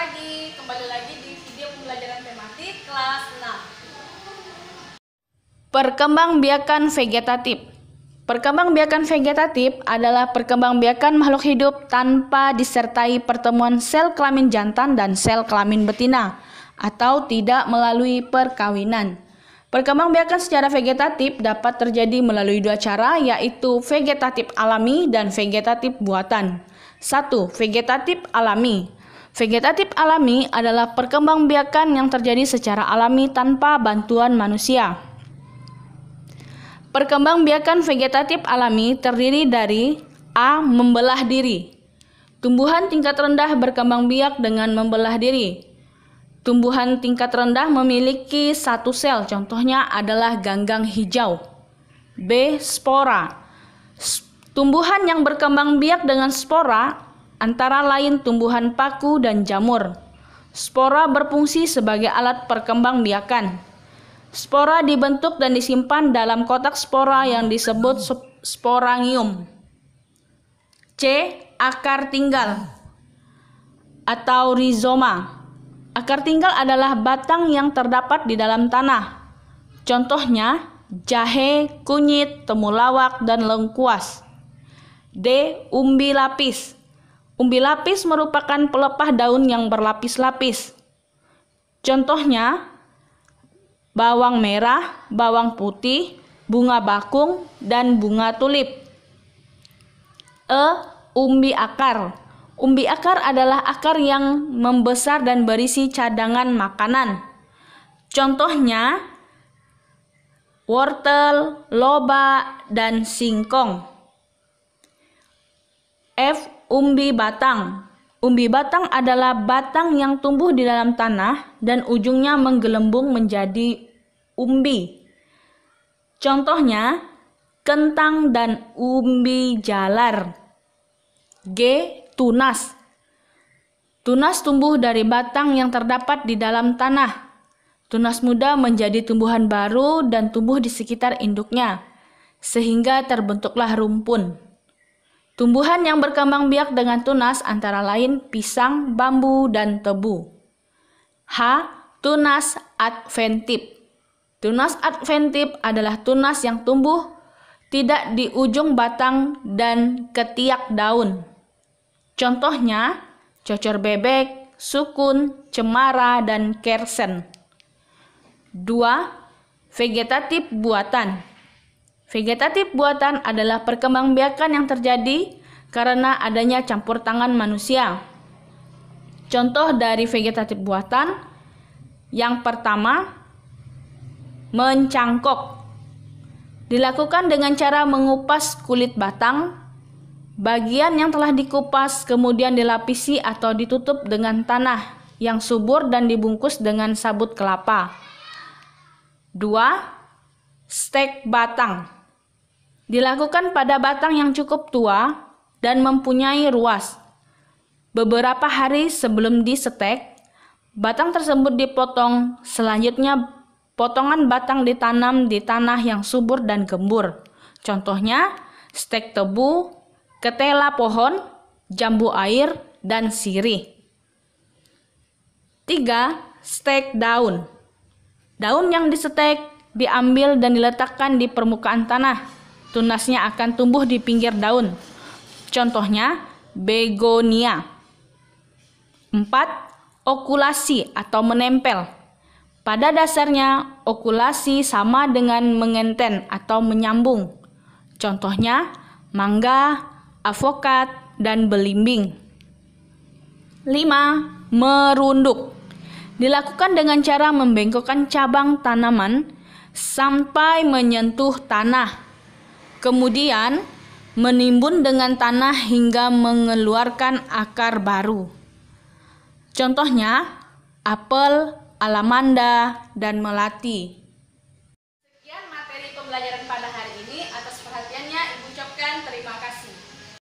pagi, kembali lagi di video pembelajaran tematik kelas 6. Perkembangbiakan vegetatif. Perkembangbiakan vegetatif adalah perkembangbiakan makhluk hidup tanpa disertai pertemuan sel kelamin jantan dan sel kelamin betina atau tidak melalui perkawinan. Perkembangbiakan secara vegetatif dapat terjadi melalui dua cara, yaitu vegetatif alami dan vegetatif buatan. 1. Vegetatif alami. Vegetatif alami adalah perkembangbiakan yang terjadi secara alami tanpa bantuan manusia. Perkembangbiakan vegetatif alami terdiri dari A. Membelah diri. Tumbuhan tingkat rendah berkembang biak dengan membelah diri. Tumbuhan tingkat rendah memiliki satu sel, contohnya adalah ganggang hijau. B. Spora. Tumbuhan yang berkembang biak dengan spora antara lain tumbuhan paku dan jamur. Spora berfungsi sebagai alat perkembangbiakan. Spora dibentuk dan disimpan dalam kotak spora yang disebut sporangium. C. Akar tinggal atau rizoma. Akar tinggal adalah batang yang terdapat di dalam tanah. Contohnya jahe, kunyit, temulawak, dan lengkuas. D. Umbi lapis. Umbi lapis merupakan pelepah daun yang berlapis-lapis. Contohnya bawang merah, bawang putih, bunga bakung, dan bunga tulip. E. Umbi akar. Umbi akar adalah akar yang membesar dan berisi cadangan makanan. Contohnya wortel, loba, dan singkong. F. Umbi batang. Umbi batang adalah batang yang tumbuh di dalam tanah dan ujungnya menggelembung menjadi umbi. Contohnya kentang dan umbi jalar. G. Tunas. Tunas tumbuh dari batang yang terdapat di dalam tanah. Tunas muda menjadi tumbuhan baru dan tumbuh di sekitar induknya, sehingga terbentuklah rumpun. Tumbuhan yang berkembang biak dengan tunas antara lain pisang, bambu, dan tebu. H. Tunas adventif. Tunas adventif adalah tunas yang tumbuh tidak di ujung batang dan ketiak daun. Contohnya cocor bebek, sukun, cemara, dan kersen. 2. Vegetatif buatan. Vegetatif buatan adalah perkembangbiakan yang terjadi karena adanya campur tangan manusia. Contoh dari vegetatif buatan yang pertama, mencangkok. Dilakukan dengan cara mengupas kulit batang. Bagian yang telah dikupas kemudian dilapisi atau ditutup dengan tanah yang subur dan dibungkus dengan sabut kelapa. 2. Stek batang. Dilakukan pada batang yang cukup tua dan mempunyai ruas. Beberapa hari sebelum disetek, batang tersebut dipotong. Selanjutnya, potongan batang ditanam di tanah yang subur dan gembur. Contohnya, stek tebu, ketela pohon, jambu air, dan sirih. 3. Stek daun. Daun yang disetek diambil dan diletakkan di permukaan tanah. Tunasnya akan tumbuh di pinggir daun. Contohnya begonia. 4. Okulasi atau menempel. Pada dasarnya, okulasi sama dengan mengenten atau menyambung. Contohnya mangga, avokat, dan belimbing. 5. Merunduk. Dilakukan dengan cara membengkokkan cabang tanaman sampai menyentuh tanah. Kemudian menimbun dengan tanah hingga mengeluarkan akar baru. Contohnya apel, alamanda, dan melati.